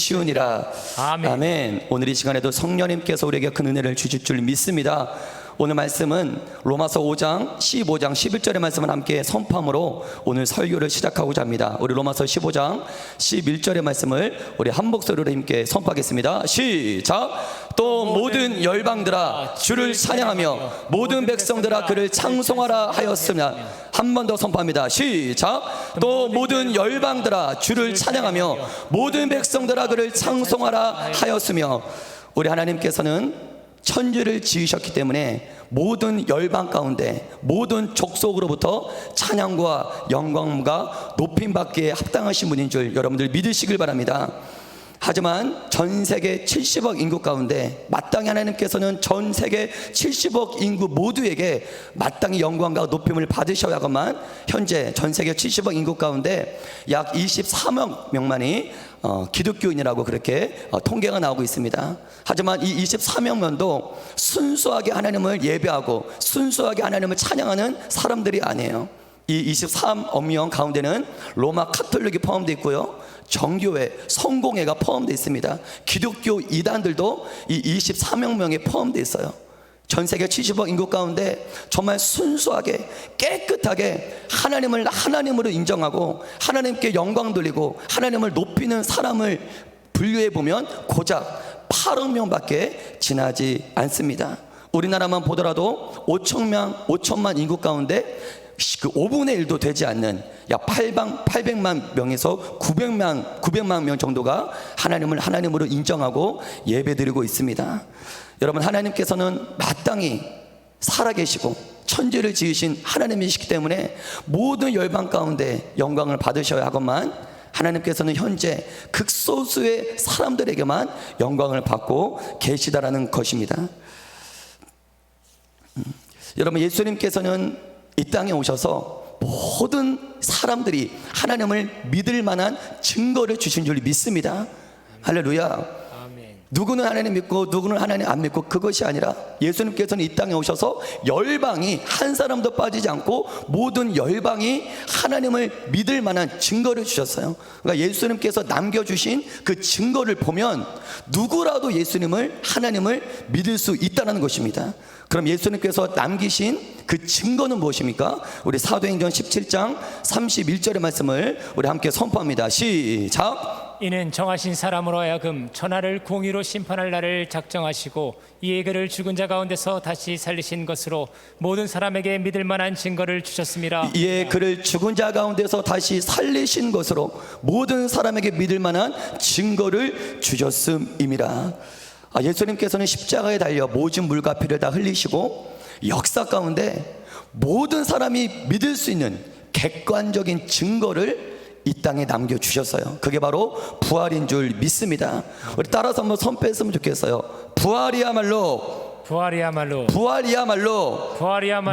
쉬우니라. 아멘. 아멘. 오늘 이 시간에도 성령님께서 우리에게 큰 은혜를 주실 줄 믿습니다. 오늘 말씀은 로마서 5장 15장 11절의 말씀을 함께 선포함으로 오늘 설교를 시작하고자 합니다. 우리 로마서 15장 11절의 말씀을 우리 한 목소리로 함께 선포하겠습니다. 시작. 또 모든 열방들아 주를 찬양하며 모든 백성들아 그를 창송하라 하였으며. 한 번 더 선포합니다. 시작. 또 모든 열방들아 주를 찬양하며 모든 백성들아 그를 창송하라 하였으며. 우리 하나님께서는 천지를 지으셨기 때문에 모든 열방 가운데 모든 족속으로부터 찬양과 영광과 높임받기에 합당하신 분인 줄 여러분들 믿으시길 바랍니다. 하지만 전 세계 70억 인구 가운데 마땅히 하나님께서는 전 세계 70억 인구 모두에게 마땅히 영광과 높임을 받으셔야 하건만 현재 전 세계 70억 인구 가운데 약 23억 명만이 기독교인이라고 그렇게 통계가 나오고 있습니다. 하지만 이 23명만도 순수하게 하나님을 예배하고 순수하게 하나님을 찬양하는 사람들이 아니에요. 이 23억 명 가운데는 로마 카톨릭이 포함되어 있고요, 정교회, 성공회가 포함되어 있습니다. 기독교 이단들도 이 23억 명에 포함되어 있어요. 전 세계 70억 인구 가운데 정말 순수하게 깨끗하게 하나님을 하나님으로 인정하고 하나님께 영광 돌리고 하나님을 높이는 사람을 분류해 보면 고작 8억 명밖에 지나지 않습니다. 우리나라만 보더라도 5천만 인구 가운데 그 5분의 1도 되지 않는 약 800만 명에서 900만 명 정도가 하나님을 하나님으로 인정하고 예배드리고 있습니다. 여러분, 하나님께서는 마땅히 살아계시고 천지를 지으신 하나님이시기 때문에 모든 열방 가운데 영광을 받으셔야 하건만 하나님께서는 현재 극소수의 사람들에게만 영광을 받고 계시다라는 것입니다. 여러분, 예수님께서는 이 땅에 오셔서 모든 사람들이 하나님을 믿을 만한 증거를 주신 줄 믿습니다. 할렐루야. 누구는 하나님 믿고 누구는 하나님 안 믿고 그것이 아니라 예수님께서는 이 땅에 오셔서 열방이 한 사람도 빠지지 않고 모든 열방이 하나님을 믿을 만한 증거를 주셨어요. 그러니까 예수님께서 남겨주신 그 증거를 보면 누구라도 예수님을 하나님을 믿을 수 있다는 것입니다. 그럼 예수님께서 남기신 그 증거는 무엇입니까? 우리 사도행전 17장 31절의 말씀을 우리 함께 선포합니다. 시작. 이는 정하신 사람으로 하여금 천하를 공의로 심판할 날을 작정하시고 이에 그를 죽은 자 가운데서 다시 살리신 것으로 모든 사람에게 믿을 만한 증거를 주셨습니다. 이에 그를 죽은 자 가운데서 다시 살리신 것으로 모든 사람에게 믿을 만한 증거를 주셨음이니라. 예수님께서는 십자가에 달려 모진 물과 피를 다 흘리시고 역사 가운데 모든 사람이 믿을 수 있는 객관적인 증거를 이 땅에 남겨주셨어요. 그게 바로 부활인 줄 믿습니다. 우리 따라서 한번 선포했으면 좋겠어요. 부활이야말로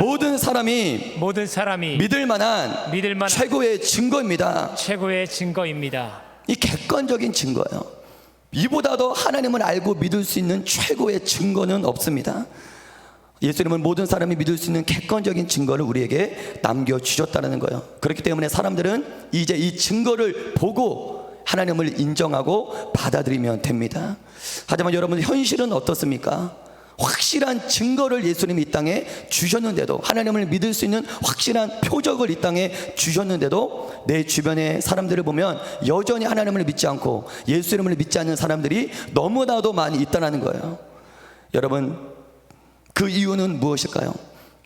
모든 사람이 믿을 만한 최고의 증거입니다. 이 객관적인 증거예요. 이보다도 하나님을 알고 믿을 수 있는 최고의 증거는 없습니다. 예수님은 모든 사람이 믿을 수 있는 객관적인 증거를 우리에게 남겨주셨다는 거예요. 그렇기 때문에 사람들은 이제 이 증거를 보고 하나님을 인정하고 받아들이면 됩니다. 하지만 여러분, 현실은 어떻습니까? 확실한 증거를 예수님이 이 땅에 주셨는데도, 하나님을 믿을 수 있는 확실한 표적을 이 땅에 주셨는데도 내 주변의 사람들을 보면 여전히 하나님을 믿지 않고 예수님을 믿지 않는 사람들이 너무나도 많이 있다는 거예요. 여러분, 그 이유는 무엇일까요?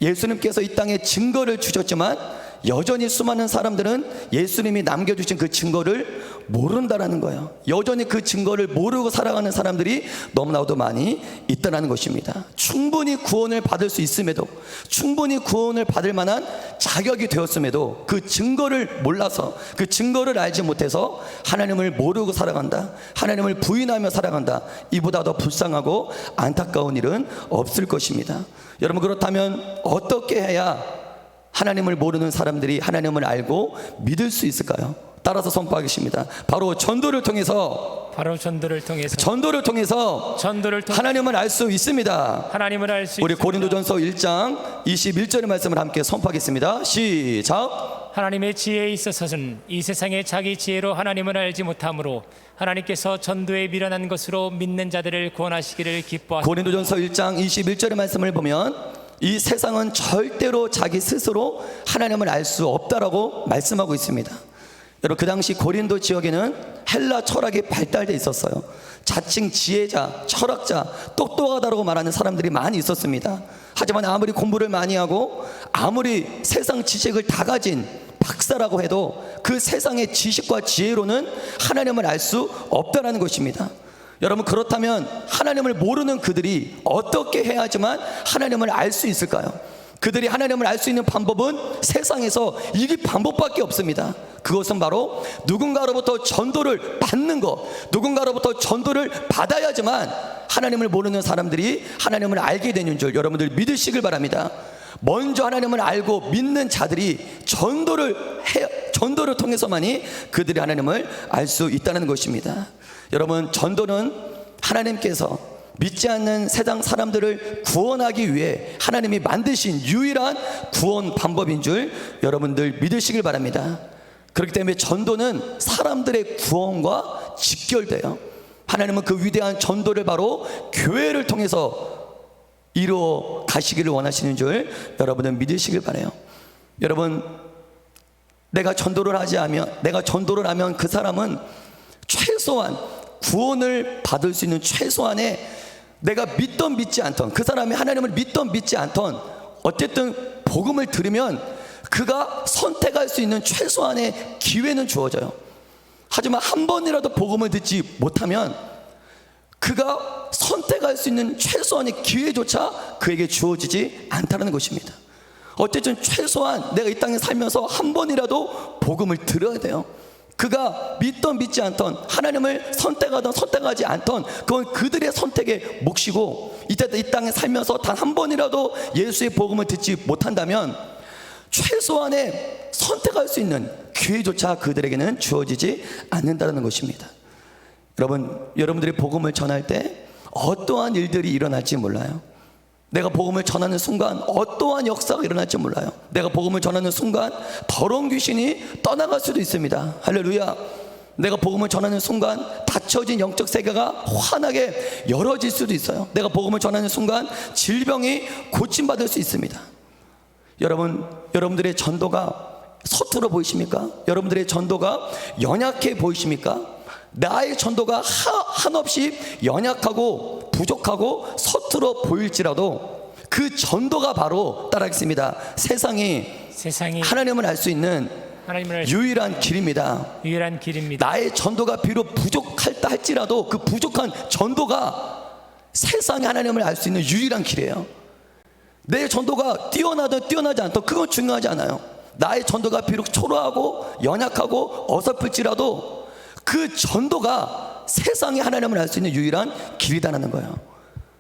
예수님께서 이 땅에 증거를 주셨지만 여전히 수많은 사람들은 예수님이 남겨주신 그 증거를 모른다는 거예요. 여전히 그 증거를 모르고 살아가는 사람들이 너무나도 많이 있다는 것입니다. 충분히 구원을 받을 수 있음에도, 충분히 구원을 받을 만한 자격이 되었음에도 그 증거를 몰라서, 그 증거를 알지 못해서 하나님을 모르고 살아간다, 하나님을 부인하며 살아간다, 이보다 더 불쌍하고 안타까운 일은 없을 것입니다. 여러분, 그렇다면 어떻게 해야 하나님을 모르는 사람들이 하나님을 알고 믿을 수 있을까요? 따라서 선포하겠습니다. 바로 전도를 통해서 하나님을 알 수 있습니다. 우리 고린도전서 1장 21절의 말씀을 함께 선포하겠습니다. 시작. 하나님의 지혜에 있어서는 이 세상의 자기 지혜로 하나님을 알지 못하므로 하나님께서 전도에 미련한 것으로 믿는 자들을 구원하시기를 기뻐하시고 고린도전서 1장 21절의 말씀을 보면 이 세상은 절대로 자기 스스로 하나님을 알 수 없다라고 말씀하고 있습니다. 여러분, 그 당시 고린도 지역에는 헬라 철학이 발달돼 있었어요. 자칭 지혜자, 철학자, 똑똑하다라고 말하는 사람들이 많이 있었습니다. 하지만 아무리 공부를 많이 하고 아무리 세상 지식을 다 가진 박사라고 해도 그 세상의 지식과 지혜로는 하나님을 알 수 없다라는 것입니다. 여러분, 그렇다면 하나님을 모르는 그들이 어떻게 해야지만 하나님을 알 수 있을까요? 그들이 하나님을 알 수 있는 방법은 세상에서 이 방법밖에 없습니다. 그것은 바로 누군가로부터 전도를 받는 것, 누군가로부터 전도를 받아야지만 하나님을 모르는 사람들이 하나님을 알게 되는 줄 여러분들 믿으시길 바랍니다. 먼저 하나님을 알고 믿는 자들이 전도를 통해서만이 그들이 하나님을 알 수 있다는 것입니다. 여러분, 전도는 하나님께서 믿지 않는 세상 사람들을 구원하기 위해 하나님이 만드신 유일한 구원 방법인 줄 여러분들 믿으시길 바랍니다. 그렇기 때문에 전도는 사람들의 구원과 직결돼요. 하나님은 그 위대한 전도를 바로 교회를 통해서 이루어 가시기를 원하시는 줄 여러분은 믿으시길 바라요. 여러분, 내가 전도를 하면 그 사람은 최소한 구원을 받을 수 있는 최소한의, 내가 믿던 믿지 않던, 그 사람이 하나님을 믿던 믿지 않던, 어쨌든 복음을 들으면 그가 선택할 수 있는 최소한의 기회는 주어져요. 하지만 한 번이라도 복음을 듣지 못하면 그가 선택할 수 있는 최소한의 기회조차 그에게 주어지지 않다는 것입니다. 어쨌든 최소한 내가 이 땅에 살면서 한 번이라도 복음을 들어야 돼요. 그가 믿던 믿지 않던, 하나님을 선택하던 선택하지 않던, 그건 그들의 선택의 몫이고, 이 땅에 살면서 단 한 번이라도 예수의 복음을 듣지 못한다면 최소한의 선택할 수 있는 기회조차 그들에게는 주어지지 않는다는 것입니다. 여러분들이 복음을 전할 때 어떠한 일들이 일어날지 몰라요. 내가 복음을 전하는 순간 어떠한 역사가 일어날지 몰라요. 내가 복음을 전하는 순간 더러운 귀신이 떠나갈 수도 있습니다. 할렐루야. 내가 복음을 전하는 순간 닫혀진 영적 세계가 환하게 열어질 수도 있어요. 내가 복음을 전하는 순간 질병이 고침받을 수 있습니다. 여러분들의 전도가 서툴어 보이십니까? 여러분들의 전도가 연약해 보이십니까? 나의 전도가 한없이 연약하고 부족하고 서툴어 보일지라도 그 전도가 바로, 따라하겠습니다, 세상이 하나님을 알 수 있는 유일한 길입니다. 나의 전도가 비록 부족할다 할지라도 그 부족한 전도가 세상에 하나님을 알 수 있는 유일한 길이에요. 내 전도가 뛰어나든 뛰어나지 않든 그건 중요하지 않아요. 나의 전도가 비록 초라하고 연약하고 어설플지라도 그 전도가 세상에 하나님을 알 수 있는 유일한 길이다라는 거예요.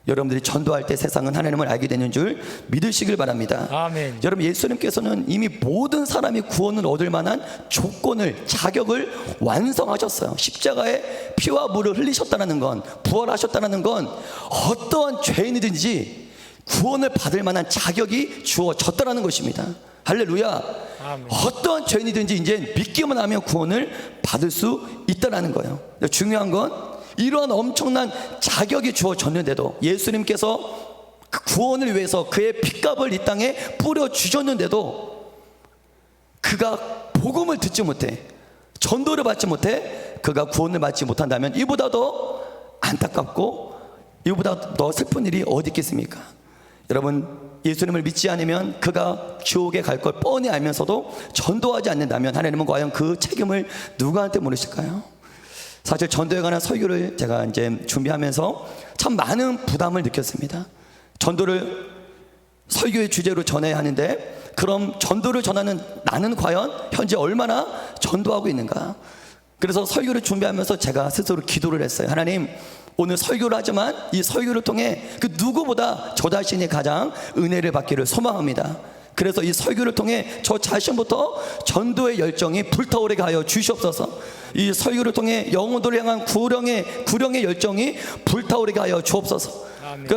여러분들이 전도할 때 세상은 하나님을 알게 되는 줄 믿으시길 바랍니다. 아멘. 여러분, 예수님께서는 이미 모든 사람이 구원을 얻을 만한 조건을, 자격을 완성하셨어요. 십자가에 피와 물을 흘리셨다는 건, 부활하셨다는 건 어떠한 죄인이든지 구원을 받을 만한 자격이 주어졌다는 것입니다. 할렐루야. 아멘. 어떠한 죄인이든지 이제 믿기만 하면 구원을 받을 수 있다는 거예요. 중요한 건 이러한 엄청난 자격이 주어졌는데도, 예수님께서 그 구원을 위해서 그의 핏값을 이 땅에 뿌려주셨는데도 그가 복음을 듣지 못해, 전도를 받지 못해, 그가 구원을 받지 못한다면 이보다 더 안타깝고 이보다 더 슬픈 일이 어디 있겠습니까? 여러분, 예수님을 믿지 않으면 그가 지옥에 갈 걸 뻔히 알면서도 전도하지 않는다면 하나님은 과연 그 책임을 누구한테 물으실까요? 사실 전도에 관한 설교를 제가 이제 준비하면서 참 많은 부담을 느꼈습니다. 전도를 설교의 주제로 전해야 하는데, 그럼 전도를 전하는 나는 과연 현재 얼마나 전도하고 있는가? 그래서 설교를 준비하면서 제가 스스로 기도를 했어요. 하나님, 오늘 설교를 하지만 이 설교를 통해 그 누구보다 저 자신이 가장 은혜를 받기를 소망합니다. 그래서 이 설교를 통해 저 자신부터 전도의 열정이 불타오르게 하여 주시옵소서. 이 설교를 통해 영혼들을 향한 구령의 열정이 불타오르게 하여 주옵소서.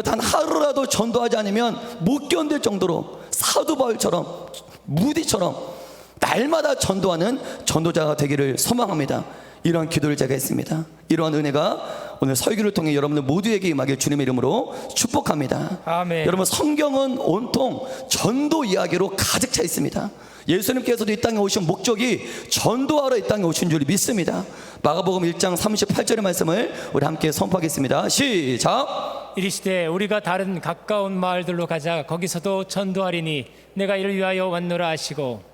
단 하루라도 전도하지 않으면 못 견딜 정도로 사도 바울처럼, 무디처럼 날마다 전도하는 전도자가 되기를 소망합니다. 이러한 기도를 제가 했습니다. 이러한 은혜가 오늘 설교를 통해 여러분들 모두에게 임하길 주님의 이름으로 축복합니다. 아멘. 여러분, 성경은 온통 전도 이야기로 가득 차 있습니다. 예수님께서도 이 땅에 오신 목적이 전도하러 이 땅에 오신 줄 믿습니다. 마가복음 1장 38절의 말씀을 우리 함께 선포하겠습니다. 시작. 이르시되 우리가 다른 가까운 마을들로 가자. 거기서도 전도하리니 내가 이를 위하여 왔노라 하시고.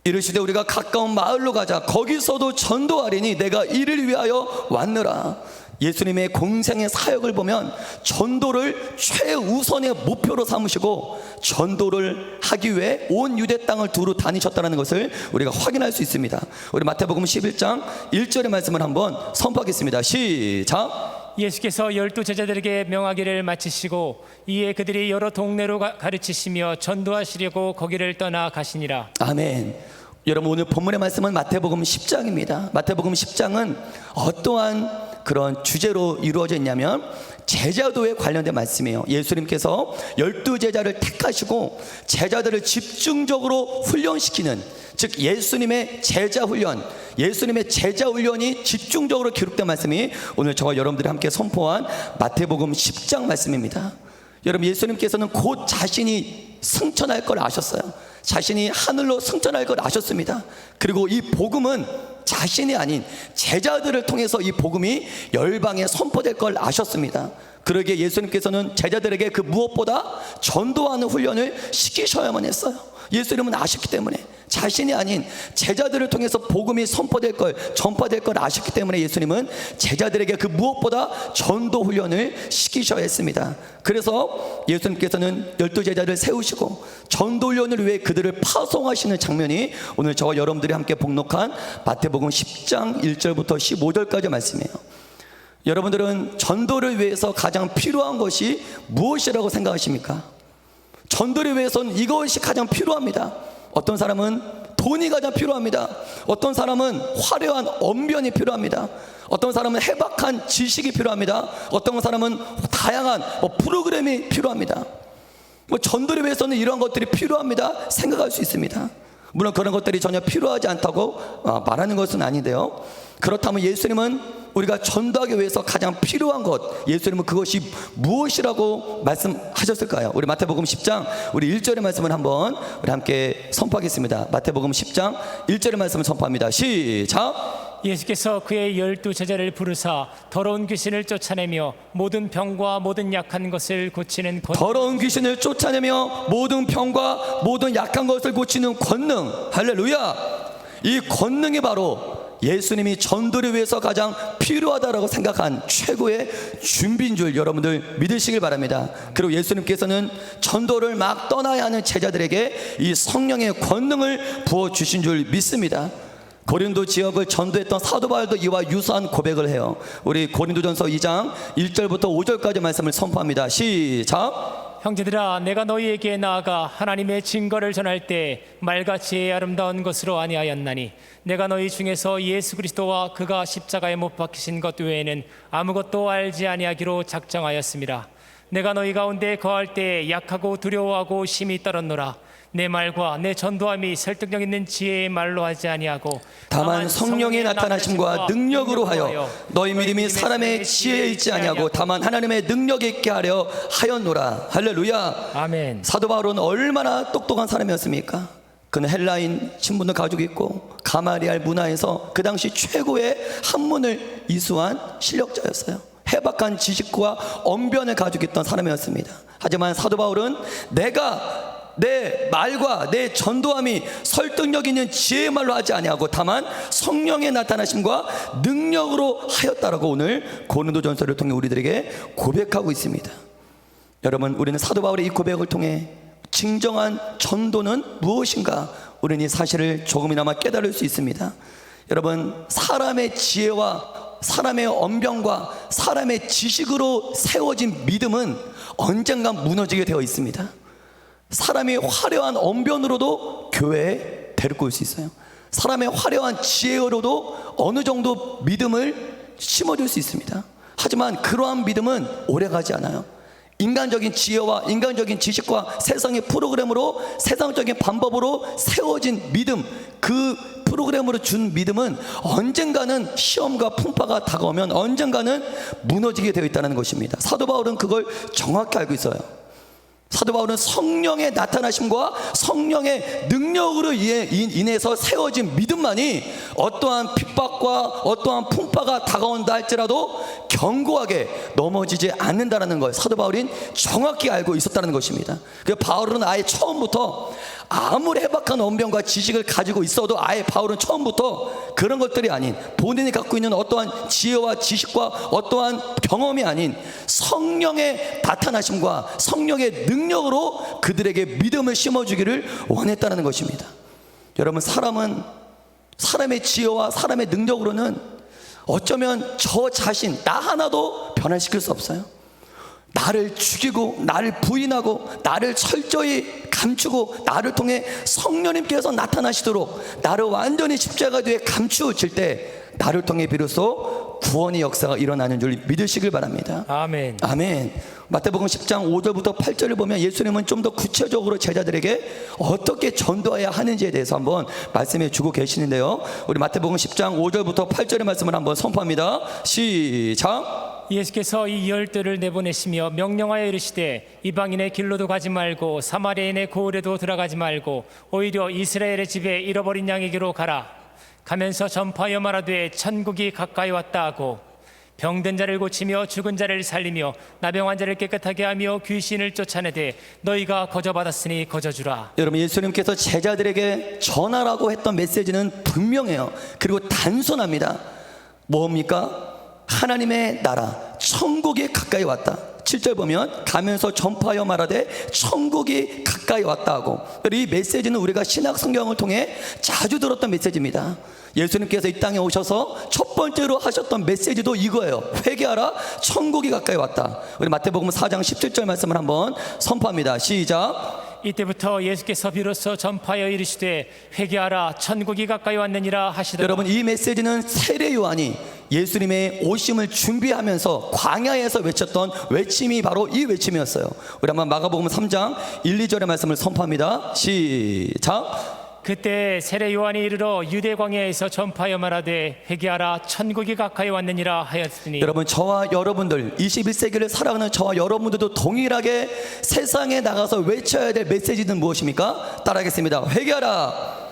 이르시되 우리가 가까운 마을로 가자. 거기서도 전도하리니 내가 이를 위하여 왔노라. 예수님의 공생의 사역을 보면 전도를 최우선의 목표로 삼으시고 전도를 하기 위해 온 유대 땅을 두루 다니셨다는 것을 우리가 확인할 수 있습니다. 우리 마태복음 11장 1절의 말씀을 한번 선포하겠습니다. 시작. 예수께서 12 제자들에게 명하기를 마치시고 이에 그들이 여러 동네로 가르치시며 전도하시려고 거기를 떠나 가시니라. 아멘. 여러분, 오늘 본문의 말씀은 마태복음 10장입니다. 마태복음 10장은 어떠한 그런 주제로 이루어져 있냐면 제자도에 관련된 말씀이에요. 예수님께서 12 제자를 택하시고 제자들을 집중적으로 훈련시키는, 즉 예수님의 제자 훈련, 예수님의 제자 훈련이 집중적으로 기록된 말씀이 오늘 저와 여러분들이 함께 선포한 마태복음 10장 말씀입니다. 여러분, 예수님께서는 곧 자신이 승천할 걸 아셨어요. 자신이 하늘로 승천할 걸 아셨습니다. 그리고 이 복음은 자신이 아닌 제자들을 통해서 이 복음이 열방에 선포될 걸 아셨습니다. 그러기에 예수님께서는 제자들에게 그 무엇보다 전도하는 훈련을 시키셔야만 했어요. 예수님은 아셨기 때문에, 자신이 아닌 제자들을 통해서 복음이 선포될 걸, 전파될 걸 아셨기 때문에 예수님은 제자들에게 그 무엇보다 전도 훈련을 시키셔야 했습니다. 그래서 예수님께서는 12 제자를 세우시고 전도 훈련을 위해 그들을 파송하시는 장면이 오늘 저와 여러분들이 함께 복록한 마태복음 10장 1절부터 15절까지 말씀이에요. 여러분들은 전도를 위해서 가장 필요한 것이 무엇이라고 생각하십니까? 전도를 위해서는 이것이 가장 필요합니다. 어떤 사람은 돈이 가장 필요합니다. 어떤 사람은 화려한 언변이 필요합니다. 어떤 사람은 해박한 지식이 필요합니다. 어떤 사람은 다양한 프로그램이 필요합니다. 전도를 위해서는 이러한 것들이 필요합니다 생각할 수 있습니다. 물론 그런 것들이 전혀 필요하지 않다고 말하는 것은 아닌데요, 그렇다면 예수님은 우리가 전도하기 위해서 가장 필요한 것, 예수님은 그것이 무엇이라고 말씀하셨을까요? 우리 마태복음 10장 우리 1절의 말씀을 한번 우리 함께 선포하겠습니다. 마태복음 10장 1절의 말씀을 선포합니다. 시작. 예수께서 그의 12 제자를 부르사 더러운 귀신을 쫓아내며 모든 병과 모든 약한 것을 고치는 더러운 귀신을 쫓아내며 모든 병과 모든 약한 것을 고치는 권능, 할렐루야. 이 권능이 바로 예수님이 전도를 위해서 가장 필요하다라고 생각한 최고의 준비인 줄 여러분들 믿으시길 바랍니다. 그리고 예수님께서는 전도를 막 떠나야 하는 제자들에게 이 성령의 권능을 부어주신 줄 믿습니다. 고린도 지역을 전도했던 사도 바울도 이와 유사한 고백을 해요. 우리 고린도전서 2장 1절부터 5절까지 말씀을 선포합니다. 시작. 형제들아, 내가 너희에게 나아가 하나님의 증거를 전할 때 말같이 아름다운 것으로 아니하였나니 내가 너희 중에서 예수 그리스도와 그가 십자가에 못 박히신 것 외에는 아무것도 알지 아니하기로 작정하였습니다. 내가 너희 가운데 거할 때 약하고 두려워하고 심히 떨었노라. 내 말과 내 전도함이 설득력 있는 지혜의 말로 하지 아니하고 다만 성령의 나타나심과 능력으로 하여 너희 믿음이 사람의 지혜에 있지 아니하고 다만 하나님의 능력에 있게 하려 하였노라. 할렐루야. 아멘. 사도 바울은 얼마나 똑똑한 사람이었습니까? 그는 헬라인 신분을 가지고 있고 가마리알 문화에서 그 당시 최고의 학문을 이수한 실력자였어요. 해박한 지식과 언변을 가지고 있던 사람이었습니다. 하지만 사도 바울은 내가 내 말과 내 전도함이 설득력 있는 지혜의 말로 하지 아니하고 다만 성령의 나타나심과 능력으로 하였다라고 오늘 고린도전서를 통해 우리들에게 고백하고 있습니다. 여러분, 우리는 사도 바울의 이 고백을 통해 진정한 전도는 무엇인가, 우리는 이 사실을 조금이나마 깨달을 수 있습니다. 여러분, 사람의 지혜와 사람의 언변과 사람의 지식으로 세워진 믿음은 언젠가 무너지게 되어 있습니다. 사람이 화려한 언변으로도 교회에 데리고 올 수 있어요. 사람의 화려한 지혜로도 어느 정도 믿음을 심어줄 수 있습니다. 하지만 그러한 믿음은 오래가지 않아요. 인간적인 지혜와 인간적인 지식과 세상의 프로그램으로 세상적인 방법으로 세워진 믿음, 그 프로그램으로 준 믿음은 언젠가는 시험과 풍파가 다가오면 언젠가는 무너지게 되어 있다는 것입니다. 사도 바울은 그걸 정확히 알고 있어요. 사도 바울은 성령의 나타나심과 성령의 능력으로 인해서 세워진 믿음만이 어떠한 핍박과 어떠한 풍파가 다가온다 할지라도 견고하게 넘어지지 않는다는 걸 사도 바울은 정확히 알고 있었다는 것입니다. 그 바울은 아예 처음부터 아무리 해박한 언변과 지식을 가지고 있어도 아예 바울은 처음부터 그런 것들이 아닌 본인이 갖고 있는 어떠한 지혜와 지식과 어떠한 경험이 아닌 성령의 나타나심과 성령의 능력으로 그들에게 믿음을 심어주기를 원했다는 것입니다. 여러분, 사람의 지혜와 사람의 능력으로는 어쩌면 저 자신 나 하나도 변화시킬 수 없어요. 나를 죽이고 나를 부인하고 나를 철저히 감추고 나를 통해 성령님께서 나타나시도록 나를 완전히 십자가 뒤에 감추어질 때 나를 통해 비로소 구원의 역사가 일어나는 줄 믿으시길 바랍니다. 아멘. 아멘. 마태복음 10장 5절부터 8절을 보면 예수님은 좀 더 구체적으로 제자들에게 어떻게 전도해야 하는지에 대해서 한번 말씀해 주고 계시는데요. 우리 마태복음 10장 5절부터 8절의 말씀을 한번 선포합니다. 시작. 예수께서 이 열두를 내보내시며 명령하여 이르시되 이방인의 길로도 가지 말고 사마리아인의 고을에도 들어가지 말고 오히려 이스라엘의 집에 잃어버린 양에게로 가라. 가면서 전파하여 말하되 천국이 가까이 왔다 하고 병든 자를 고치며 죽은 자를 살리며 나병 환자를 깨끗하게 하며 귀신을 쫓아내되 너희가 거저받았으니 거저주라. 여러분, 예수님께서 제자들에게 전하라고 했던 메시지는 분명해요. 그리고 단순합니다. 뭡니까? 하나님의 나라, 천국이 가까이 왔다. 7절 보면 가면서 전파하여 말하되 천국이 가까이 왔다 하고, 이 메시지는 우리가 신약 성경을 통해 자주 들었던 메시지입니다. 예수님께서 이 땅에 오셔서 첫 번째로 하셨던 메시지도 이거예요. 회개하라, 천국이 가까이 왔다. 우리 마태복음 4장 17절 말씀을 한번 선포합니다. 시작. 이때부터 예수께서 비로소 전파하여 이르시되 회개하라 천국이 가까이 왔느니라 하시더라. 여러분, 이 메시지는 세례 요한이 예수님의 오심을 준비하면서 광야에서 외쳤던 외침이 바로 이 외침이었어요. 우리 한번 마가복음 3장 1, 2절의 말씀을 선포합니다. 시작. 그때 세례 요한이 이르러 유대 광야에서 전파하여 말하되 회개하라 천국이 가까이 왔느니라 하였으니. 여러분, 저와 여러분들 21세기를 살아가는 저와 여러분들도 동일하게 세상에 나가서 외쳐야 될 메시지는 무엇입니까? 따라하겠습니다. 회개하라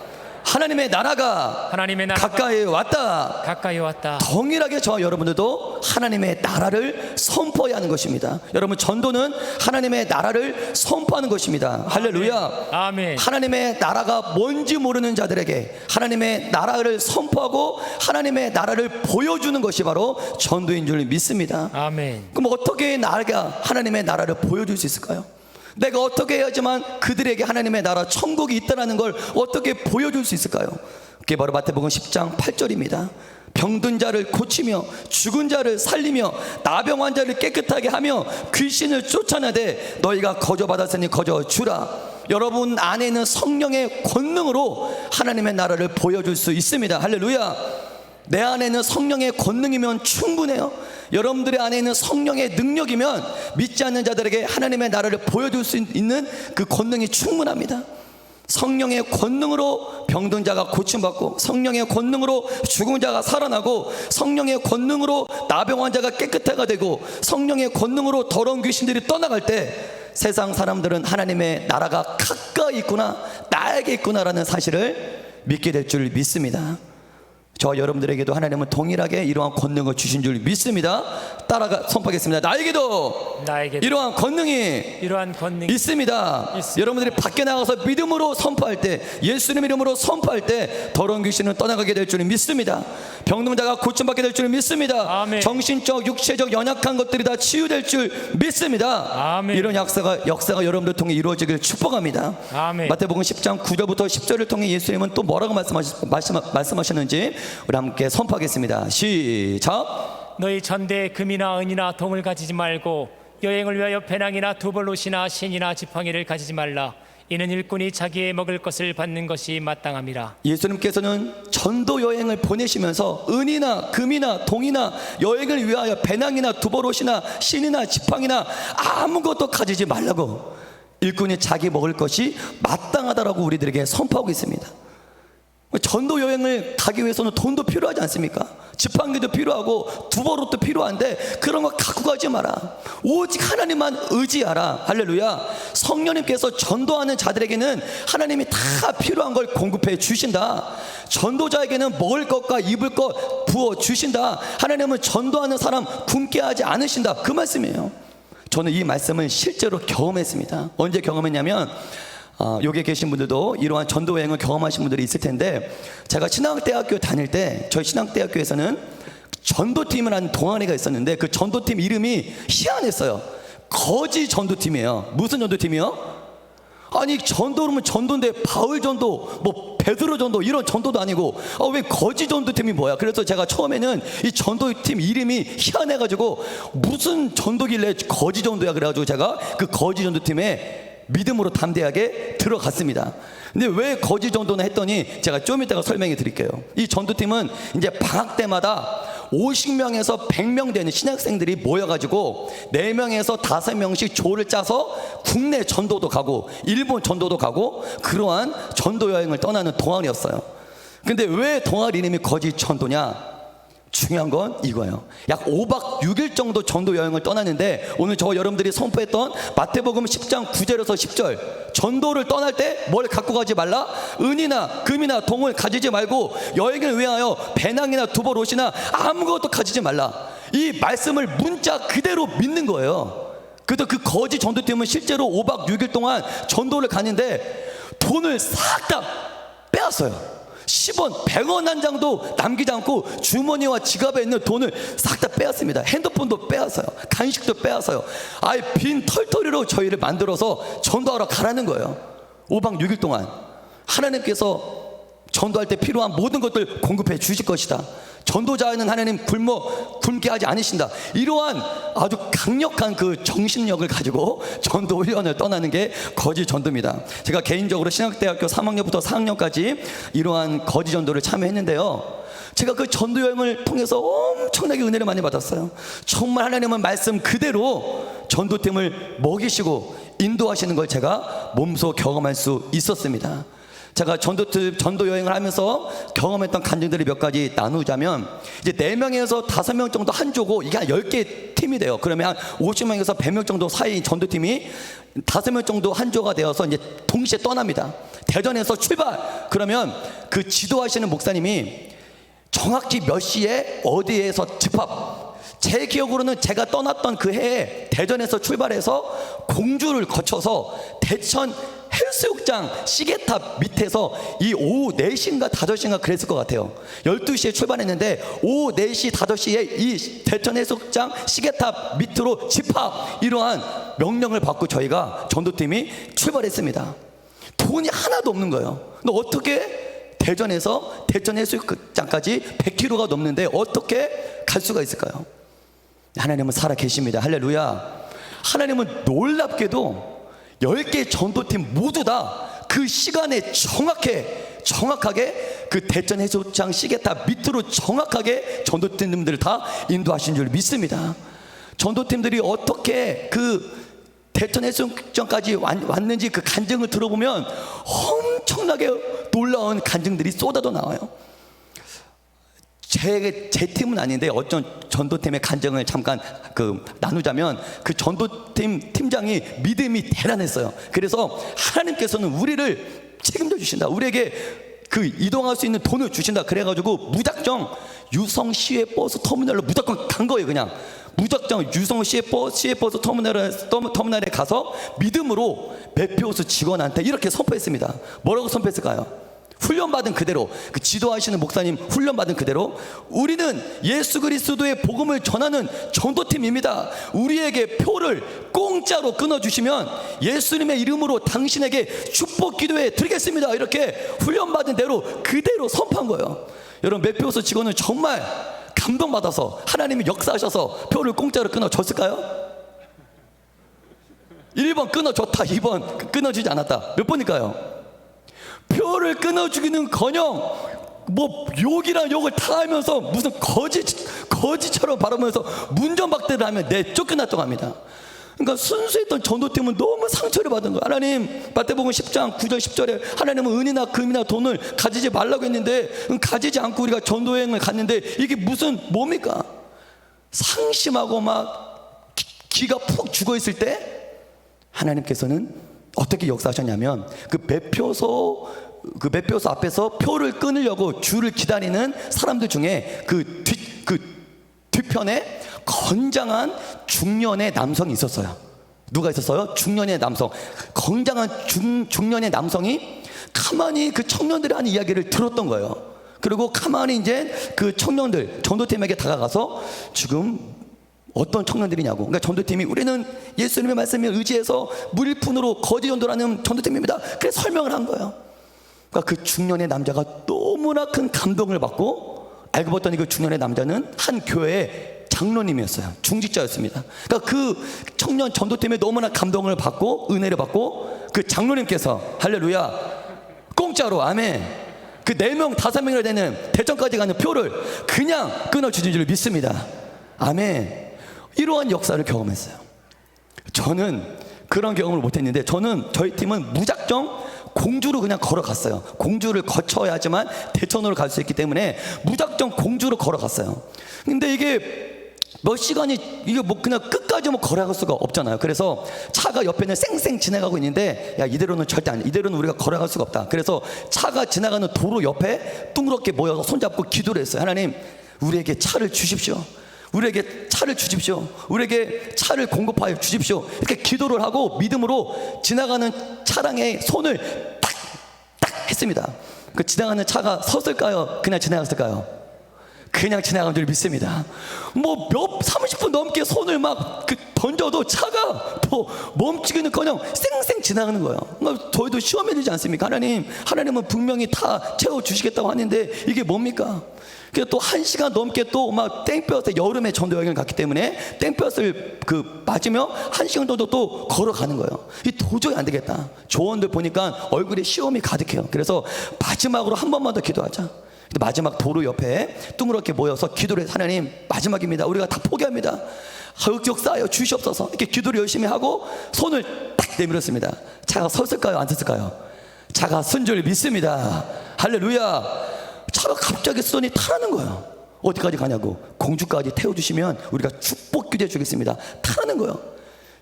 하나님의 나라가 가까이 왔다. 가까이 왔다. 동일하게 저와 여러분들도 하나님의 나라를 선포해야 하는 것입니다. 여러분, 전도는 하나님의 나라를 선포하는 것입니다. 할렐루야. 아멘. 하나님의 나라가 뭔지 모르는 자들에게 하나님의 나라를 선포하고 하나님의 나라를 보여주는 것이 바로 전도인 줄 믿습니다. 아멘. 그럼 어떻게 나라가 하나님의 나라를 보여줄 수 있을까요? 내가 어떻게 해야지만 그들에게 하나님의 나라 천국이 있다는 걸 어떻게 보여줄 수 있을까요? 그게 바로 마태복음 10장 8절입니다. 병든 자를 고치며 죽은 자를 살리며 나병 환자를 깨끗하게 하며 귀신을 쫓아내되 너희가 거저받았으니 거저주라. 여러분 안에 있는 성령의 권능으로 하나님의 나라를 보여줄 수 있습니다. 할렐루야. 내 안에 있는 성령의 권능이면 충분해요. 여러분들의 안에 있는 성령의 능력이면 믿지 않는 자들에게 하나님의 나라를 보여줄 수 있는 그 권능이 충분합니다. 성령의 권능으로 병든 자가 고침받고 성령의 권능으로 죽은 자가 살아나고 성령의 권능으로 나병 환자가 깨끗해가 되고 성령의 권능으로 더러운 귀신들이 떠나갈 때 세상 사람들은 하나님의 나라가 가까이 있구나, 나에게 있구나라는 사실을 믿게 될 줄 믿습니다. 저 여러분들에게도 하나님은 동일하게 이러한 권능을 주신 줄 믿습니다. 따라가 선포하겠습니다. 나에게도 이러한 권능이 있습니다. 여러분들이 밖에 나가서 믿음으로 선포할 때, 예수님 이름으로 선포할 때 더러운 귀신은 떠나가게 될 줄 믿습니다. 병든 자가 고침받게 될 줄 믿습니다. 아멘. 정신적, 육체적 연약한 것들이 다 치유될 줄 믿습니다. 아멘. 이런 역사가 여러분들 통해 이루어지길 축복합니다. 아멘. 마태복음 10장 9절부터 10절을 통해 예수님은 또 뭐라고 말씀하셨는지 우리 함께 선포하겠습니다. 시작. 너희 전대에 금이나 은이나 동을 가지지 말고 여행을 위하여 배낭이나 두벌옷이나 신이나 지팡이를 가지지 말라. 이는 일꾼이 자기의 먹을 것을 받는 것이 마땅함이라. 예수님께서는 전도 여행을 보내시면서 은이나 금이나 동이나 여행을 위하여 배낭이나 두버롯이나 신이나 지팡이나 아무것도 가지지 말라고, 일꾼이 자기 먹을 것이 마땅하다라고 우리들에게 선포하고 있습니다. 전도 여행을 가기 위해서는 돈도 필요하지 않습니까? 지팡이도 필요하고 두버롯도 필요한데 그런 거 갖고 가지 마라. 오직 하나님만 의지하라. 할렐루야. 성령님께서 전도하는 자들에게는 하나님이 다 필요한 걸 공급해 주신다. 전도자에게는 먹을 것과 입을 것 부어 주신다. 하나님은 전도하는 사람 굶게 하지 않으신다. 그 말씀이에요. 저는 이 말씀을 실제로 경험했습니다. 언제 경험했냐면 여기 계신 분들도 이러한 전도 여행을 경험하신 분들이 있을 텐데, 제가 신앙대학교 다닐 때 저희 신앙대학교에서는 전도팀이라는 동아리가 있었는데 그 전도팀 이름이 희한했어요. 거지 전도팀이에요. 무슨 전도팀이요? 아니 전도면 전도인데 바울 전도, 뭐 베드로 전도 이런 전도도 아니고 왜 거지 전도팀이 뭐야? 그래서 제가 처음에는 이 전도팀 이름이 희한해가지고 무슨 전도길래 거지 전도야, 그래가지고 제가 그 거지 전도팀에 믿음으로 담대하게 들어갔습니다. 근데 왜 거지 전도는 했더니 제가 좀 이따가 설명해 드릴게요. 이 전도팀은 이제 방학 때마다 50명에서 100명 되는 신학생들이 모여가지고 4명에서 5명씩 조를 짜서 국내 전도도 가고 일본 전도도 가고 그러한 전도 여행을 떠나는 동아리였어요. 근데 왜 동아리 이름이 거지 전도냐? 중요한 건 이거예요. 약 5박 6일 정도 전도 여행을 떠났는데, 오늘 저 여러분들이 선포했던 마태복음 10장 9절에서 10절, 전도를 떠날 때 뭘 갖고 가지 말라? 은이나 금이나 동을 가지지 말고 여행을 위하여 배낭이나 두버롯이나 아무것도 가지지 말라. 이 말씀을 문자 그대로 믿는 거예요. 그래서 그 거지 전도팀은 실제로 5박 6일 동안 전도를 가는데 돈을 싹 다 빼앗어요. 10원, 100원 한 장도 남기지 않고 주머니와 지갑에 있는 돈을 싹 다 빼앗습니다. 핸드폰도 빼앗어요. 간식도 빼앗어요. 아예 빈 털터리로 저희를 만들어서 전도하러 가라는 거예요. 5박 6일 동안 하나님께서 전도할 때 필요한 모든 것들 공급해 주실 것이다. 전도자는 하나님 굶게 하지 않으신다. 이러한 아주 강력한 그 정신력을 가지고 전도 훈련을 떠나는 게 거지 전도입니다. 제가 개인적으로 신학대학교 3학년부터 4학년까지 이러한 거지 전도를 참여했는데요, 제가 그 전도 여행을 통해서 엄청나게 은혜를 많이 받았어요. 정말 하나님은 말씀 그대로 전도팀을 먹이시고 인도하시는 걸 제가 몸소 경험할 수 있었습니다. 제가 전도 여행을 하면서 경험했던 간증들이 몇 가지 나누자면, 이제 4명에서 5명 정도 한 조고 이게 한 10개 팀이 돼요. 그러면 한 50명에서 100명 정도 사이 전도팀이 5명 정도 한 조가 되어서 이제 동시에 떠납니다. 대전에서 출발! 그러면 그 지도하시는 목사님이 정확히 몇 시에 어디에서 집합, 제 기억으로는 제가 떠났던 그 해에 대전에서 출발해서 공주를 거쳐서 대천 해수욕장 시계탑 밑에서 이 오후 4시인가 5시인가 그랬을 것 같아요. 12시에 출발했는데 오후 4시 5시에 이 대천 해수욕장 시계탑 밑으로 집합, 이러한 명령을 받고 저희가 전도팀이 출발했습니다. 돈이 하나도 없는 거예요. 근데 어떻게 대전에서 대천 해수욕장까지 100km가 넘는데 어떻게 갈 수가 있을까요? 하나님은 살아 계십니다. 할렐루야. 하나님은 놀랍게도 10개 전도팀 모두 다 그 시간에 정확하게 그 대천 해수욕장 시계탑 밑으로 정확하게 전도팀들을 다 인도하신 줄 믿습니다. 전도팀들이 어떻게 그 대천 해수욕장까지 왔는지 그 간증을 들어보면 엄청나게 놀라운 간증들이 쏟아져 나와요. 제 팀은 아닌데 어떤 전도팀의 간증을 잠깐 나누자면, 그 전도팀 팀장이 믿음이 대단했어요. 그래서 하나님께서는 우리를 책임져 주신다, 우리에게 그 이동할 수 있는 돈을 주신다 그래가지고 무작정 유성 시외버스 터미널로 무조건 간 거예요. 그냥 무작정 유성 시외버스 터미널에 가서 믿음으로 매표소 직원한테 이렇게 선포했습니다. 뭐라고 선포했을까요? 훈련받은 그대로, 그 지도하시는 목사님 훈련받은 그대로, 우리는 예수 그리스도의 복음을 전하는 전도팀입니다. 우리에게 표를 공짜로 끊어주시면 예수님의 이름으로 당신에게 축복 기도해 드리겠습니다. 이렇게 훈련받은 대로 그대로 선포한 거예요. 여러분, 매표소 직원은 정말 감동받아서 하나님이 역사하셔서 표를 공짜로 끊어줬을까요? 1번 끊어줬다, 2번 끊어주지 않았다. 몇 번일까요? 표를 끊어주기는커녕 뭐 욕이랑 욕을 다 하면서 무슨 거지처럼 바라보면서 문전박대를 하면 쫓겨났다고 합니다. 그러니까 순수했던 전도팀은 너무 상처를 받은 거예요. 하나님, 마태복음 10장 9절 10절에 하나님은 은이나 금이나 돈을 가지지 말라고 했는데 가지지 않고 우리가 전도여행을 갔는데 이게 무슨 뭡니까? 상심하고 막 기가 푹 죽어있을 때 하나님께서는 어떻게 역사하셨냐면 그 매표소 앞에서 표를 끊으려고 줄을 기다리는 사람들 중에 그 뒤편에 건장한 중년의 남성이 있었어요. 누가 있었어요? 중년의 남성. 건장한 중년의 남성이 가만히 그 청년들이 하는 이야기를 들었던 거예요. 그리고 가만히 이제 그 청년들, 전도팀에게 다가가서 지금 어떤 청년들이냐고. 그러니까 전도팀이 우리는 예수님의 말씀을 의지해서 무일푼으로 거짓 전도를 하는 전도팀입니다. 그래서 설명을 한 거예요. 그러니까 그 중년의 남자가 너무나 큰 감동을 받고 알고 봤더니 그 중년의 남자는 한 교회의 장로님이었어요. 중직자였습니다. 그러니까 그 청년 전도팀에 너무나 감동을 받고 은혜를 받고 그 장로님께서 할렐루야 공짜로 아멘 그 4명 5명이나 되는 대전까지 가는 표를 그냥 끊어주신 줄 믿습니다. 아멘. 이러한 역사를 경험했어요. 저는 그런 경험을 못했는데 저희 팀은 무작정 공주로 그냥 걸어갔어요. 공주를 거쳐야지만 대천으로 갈 수 있기 때문에 무작정 공주로 걸어갔어요. 근데 이게 몇 시간이 이게 뭐 그냥 끝까지 뭐 걸어갈 수가 없잖아요. 그래서 차가 옆에는 쌩쌩 지나가고 있는데 야 이대로는 절대 안 돼. 이대로는 우리가 걸어갈 수가 없다. 그래서 차가 지나가는 도로 옆에 둥그렇게 모여서 손잡고 기도를 했어요. 하나님 우리에게 차를 주십시오. 우리에게 차를 주십시오. 우리에게 차를 공급하여 주십시오. 이렇게 기도를 하고 믿음으로 지나가는 차량에 손을 딱 했습니다. 그 지나가는 차가 섰을까요? 그냥 지나갔을까요? 그냥 지나간 줄 믿습니다. 뭐 30분 넘게 손을 막 던져도 차가 뭐 멈추기는커녕 쌩쌩 지나가는 거예요. 그러니까 저희도 시험이 되지 않습니까? 하나님은 분명히 다 채워주시겠다고 하는데 이게 뭡니까? 그래서 또 1시간 넘게 또 막 땡볕에 여름에 전도 여행을 갔기 때문에 땡볕을 맞으며 1시간 정도 또 걸어가는 거예요. 이 도저히 안 되겠다. 조원들 보니까 얼굴에 시험이 가득해요. 그래서 마지막으로 한 번만 더 기도하자. 근데 마지막 도로 옆에 둥그렇게 모여서 기도를 해서 하나님 마지막입니다. 우리가 다 포기합니다. 역사하여 주시옵소서. 이렇게 기도를 열심히 하고 손을 딱 내밀었습니다. 차가 섰을까요? 안 섰을까요? 차가 쓴 줄 믿습니다. 할렐루야. 차가 갑자기 쓰더니 타라는 거예요. 어디까지 가냐고. 공주까지 태워주시면 우리가 축복 기도해 주겠습니다. 타라는 거예요.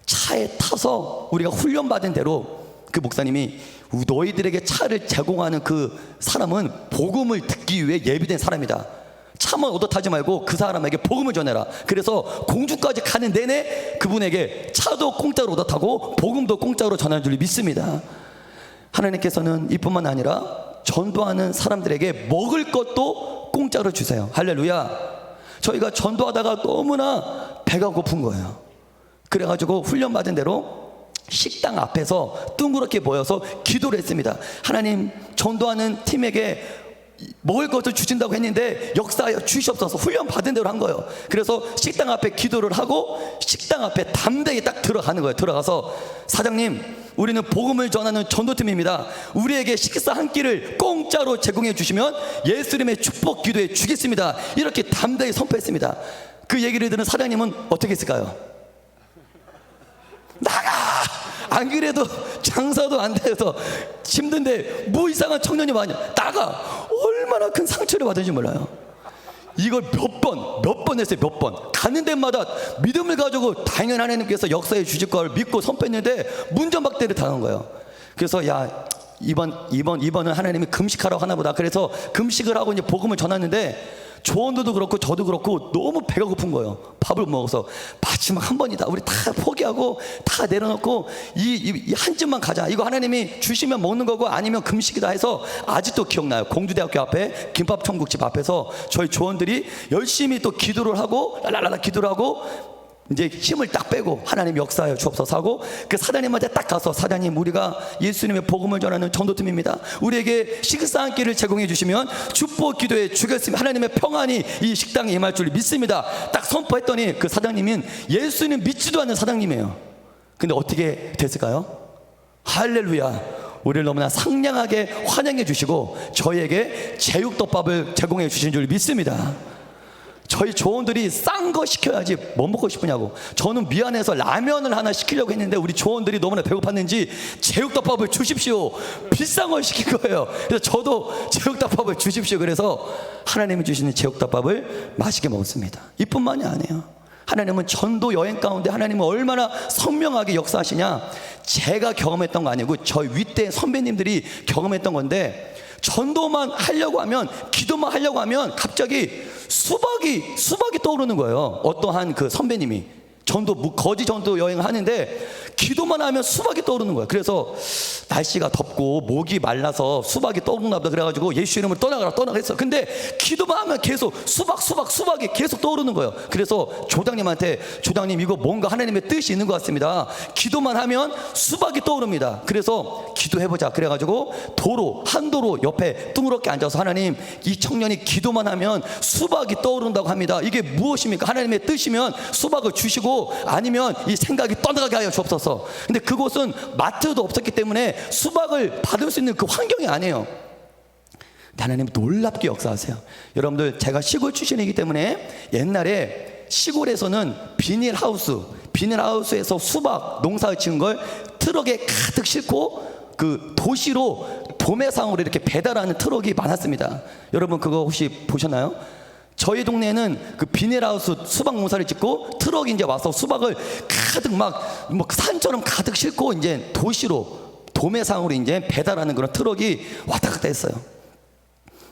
차에 타서 우리가 훈련받은 대로 그 목사님이 너희들에게 차를 제공하는 그 사람은 복음을 듣기 위해 예비된 사람이다. 차만 얻어 타지 말고 그 사람에게 복음을 전해라. 그래서 공주까지 가는 내내 그분에게 차도 공짜로 얻어 타고 복음도 공짜로 전하는 줄 믿습니다. 하나님께서는 이뿐만 아니라 전도하는 사람들에게 먹을 것도 공짜로 주세요. 할렐루야. 저희가 전도하다가 너무나 배가 고픈 거예요. 그래가지고 훈련받은 대로 식당 앞에서 둥그렇게 모여서 기도를 했습니다. 하나님 전도하는 팀에게 먹을 것을 주신다고 했는데 역사하여 주시옵소서. 훈련 받은 대로 한 거예요. 그래서 식당 앞에 기도를 하고 식당 앞에 담대히 딱 들어가는 거예요. 들어가서 사장님 우리는 복음을 전하는 전도팀입니다. 우리에게 식사 한 끼를 공짜로 제공해 주시면 예수님의 축복 기도해 주겠습니다. 이렇게 담대히 선포했습니다. 그 얘기를 들은 사장님은 어떻게 했을까요? 나가! 안 그래도 장사도 안 돼서 힘든데 뭐 이상한 청년이 많냐. 나가! 얼마나 큰 상처를 받은지 몰라요. 이걸 몇 번 했어요. 몇 번. 가는 데마다 믿음을 가지고 당연히 하나님께서 역사해 주실 걸 믿고 선포했는데 문전박대를 당한 거예요. 그래서 야 이번은 하나님이 금식하라고 하나 보다. 그래서 금식을 하고 이제 복음을 전했는데 조원들도 그렇고 저도 그렇고 너무 배가 고픈 거예요. 밥을 못 먹어서 마지막 한 번이다. 우리 다 포기하고 다 내려놓고 이 한 줌만 가자. 이거 하나님이 주시면 먹는 거고 아니면 금식이다 해서 아직도 기억나요. 공주대학교 앞에 김밥천국집 앞에서 저희 조원들이 열심히 또 기도를 하고 랄랄라 기도를 하고 이제 힘을 딱 빼고 하나님 역사하여 주옵소서 하고 그 사장님한테 딱 가서 사장님 우리가 예수님의 복음을 전하는 전도팀입니다. 우리에게 식사 한 끼를 제공해 주시면 축복 기도해 주겠습니다. 하나님의 평안이 이 식당에 임할 줄 믿습니다. 딱 선포했더니 그 사장님은 예수님 믿지도 않는 사장님이에요. 근데 어떻게 됐을까요? 할렐루야. 우리를 너무나 상냥하게 환영해 주시고 저희에게 제육덮밥을 제공해 주신 줄 믿습니다. 저희 조원들이 싼 거 시켜야지 뭐 먹고 싶으냐고. 저는 미안해서 라면을 하나 시키려고 했는데 우리 조원들이 너무나 배고팠는지 제육덮밥을 주십시오. 비싼 걸 시킨 거예요. 그래서 저도 제육덮밥을 주십시오. 그래서 하나님이 주시는 제육덮밥을 맛있게 먹었습니다. 이뿐만이 아니에요. 하나님은 전도 여행 가운데 하나님은 얼마나 선명하게 역사하시냐. 제가 경험했던 거 아니고 저희 윗대 선배님들이 경험했던 건데, 전도만 하려고 하면, 기도만 하려고 하면 갑자기 수박이 떠오르는 거예요. 어떠한 그 선배님이 거지 전도 여행을 하는데 기도만 하면 수박이 떠오르는 거예요. 그래서 날씨가 덥고 목이 말라서 수박이 떠오르나 보다 그래가지고 예수 이름으로 떠나가라 했어. 근데 기도만 하면 계속 수박이 계속 떠오르는 거예요. 그래서 조장님한테, 조장님 이거 뭔가 하나님의 뜻이 있는 것 같습니다. 기도만 하면 수박이 떠오릅니다. 그래서 기도해보자 그래가지고 한도로 옆에 둥그렇게 앉아서, 하나님 이 청년이 기도만 하면 수박이 떠오른다고 합니다. 이게 무엇입니까? 하나님의 뜻이면 수박을 주시고 아니면 이 생각이 떠나가게 하여 주옵소서. 근데 그곳은 마트도 없었기 때문에 수박을 받을 수 있는 그 환경이 아니에요. 하나님 놀랍게 역사하세요. 여러분들, 제가 시골 출신이기 때문에 옛날에 시골에서는 비닐하우스에서 수박 농사를 지은 걸 트럭에 가득 싣고 그 도시로 도매상으로 이렇게 배달하는 트럭이 많았습니다. 여러분 그거 혹시 보셨나요? 저희 동네에는 그 비닐하우스 수박 농사를 짓고 트럭이 이제 와서 수박을 가득 뭐 산처럼 가득 싣고 이제 도매상으로 이제 배달하는 그런 트럭이 왔다 갔다 했어요.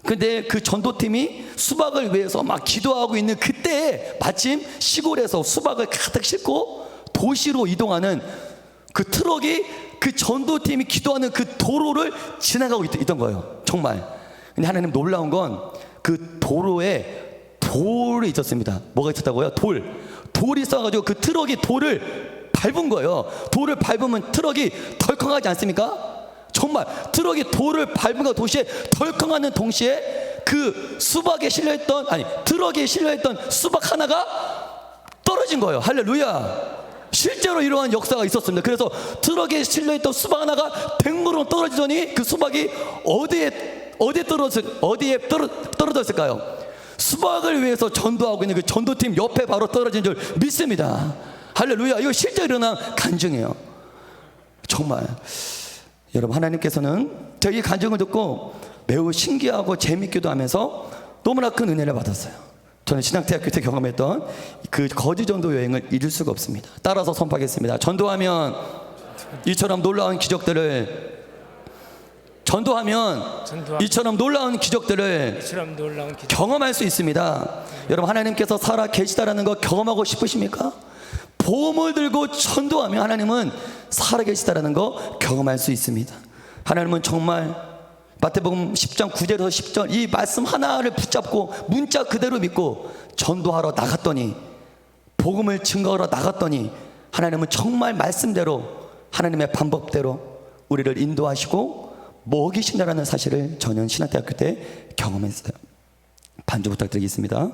근데 그 전도팀이 수박을 위해서 막 기도하고 있는 그때에 마침 시골에서 수박을 가득 싣고 도시로 이동하는 그 트럭이 그 전도팀이 기도하는 그 도로를 지나가고 있던 거예요. 정말. 근데 하나님 놀라운 건 그 도로에 돌이 있었습니다. 뭐가 있었다고요? 돌이 있어가지고 그 트럭이 돌을 밟은 거예요. 돌을 밟으면 트럭이 덜컹하지 않습니까? 정말 트럭이 돌을 밟은 동시에 덜컹하는 동시에 그 트럭에 실려있던 수박 하나가 떨어진 거예요. 할렐루야. 실제로 이러한 역사가 있었습니다. 그래서 트럭에 실려있던 수박 하나가 댕무로 떨어지더니 그 수박이 어디에 떨어졌을까요? 수박을 위해서 전도하고 있는 그 전도팀 옆에 바로 떨어진 줄 믿습니다. 할렐루야. 이거 실제 일어난 간증이에요. 정말 여러분, 하나님께서는 저희 간증을 듣고 매우 신기하고 재밌기도 하면서 너무나 큰 은혜를 받았어요. 저는 신학대학교 때 경험했던 그 거지 전도 여행을 잊을 수가 없습니다. 따라서 선포하겠습니다. 전도하면 이처럼 놀라운 기적들을 이처럼 놀라운 기적들을 경험할 수 있습니다. 여러분, 하나님께서 살아 계시다라는 거 경험하고 싶으십니까? 보험을 들고 전도하면 하나님은 살아 계시다라는 거 경험할 수 있습니다. 하나님은 정말 마태복음 10장 9절에서 10절 이 말씀 하나를 붙잡고 문자 그대로 믿고 전도하러 나갔더니, 복음을 증거하러 나갔더니 하나님은 정말 말씀대로, 하나님의 방법대로 우리를 인도하시고 먹이신다라는 사실을 저는 신학대학교 때 경험했어요. 반주 부탁드리겠습니다.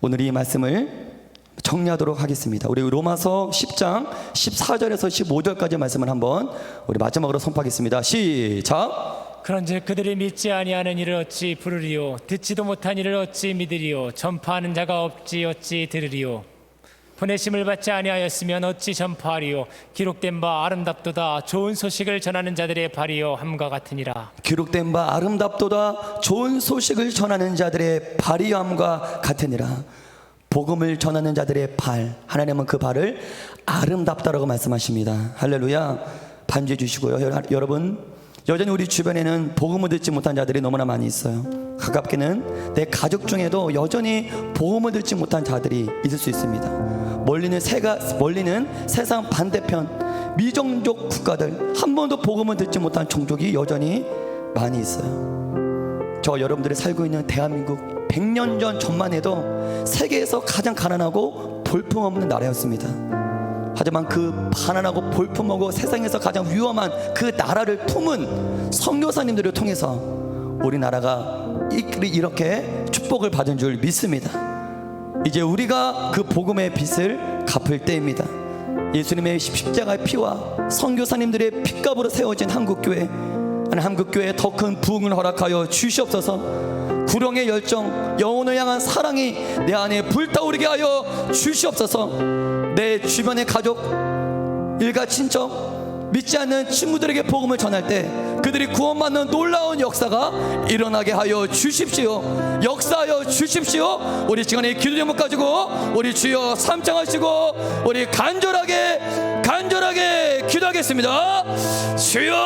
오늘 이 말씀을 정리하도록 하겠습니다. 우리 로마서 10장 14절에서 15절까지 말씀을 한번 우리 마지막으로 선포하겠습니다. 시작. 그런즉 그들이 믿지 아니하는 이를 어찌 부르리요? 듣지도 못한 이를 어찌 믿으리요? 전파하는 자가 없지 어찌 들으리요? 보내심을 받지 아니하였으면 어찌 전파하리요? 기록된 바 아름답도다 좋은 소식을 전하는 자들의 발이요 함과 같으니라. 기록된 바 아름답도다 좋은 소식을 전하는 자들의 발이요 함과 같으니라. 복음을 전하는 자들의 발, 하나님은 그 발을 아름답다라고 말씀하십니다. 할렐루야. 반주해 주시고요. 여러분, 여전히 우리 주변에는 복음을 듣지 못한 자들이 너무나 많이 있어요. 가깝게는 내 가족 중에도 여전히 복음을 듣지 못한 자들이 있을 수 있습니다. 멀리는 세상 반대편 미종족 국가들, 한 번도 복음을 듣지 못한 종족이 여전히 많이 있어요. 저 여러분들이 살고 있는 대한민국 100년 전만 해도 세계에서 가장 가난하고 볼품없는 나라였습니다. 하지만 그 가난하고 볼품없고 세상에서 가장 위험한 그 나라를 품은 선교사님들을 통해서 우리나라가 이렇게 축복을 받은 줄 믿습니다. 이제 우리가 그 복음의 빚을 갚을 때입니다. 예수님의 십자가의 피와 선교사님들의 핏값으로 세워진 한국교회, 한국교회에 더 큰 부흥을 허락하여 주시옵소서. 구령의 열정, 영혼을 향한 사랑이 내 안에 불타오르게 하여 주시옵소서. 내 주변의 가족, 일가 친척, 믿지 않는 친구들에게 복음을 전할 때 그들이 구원받는 놀라운 역사가 일어나게 하여 주십시오. 역사하여 주십시오. 우리 시간에 기도 제목 가지고 우리 주여 삼창하시고 우리 간절하게 기도하겠습니다. 주여.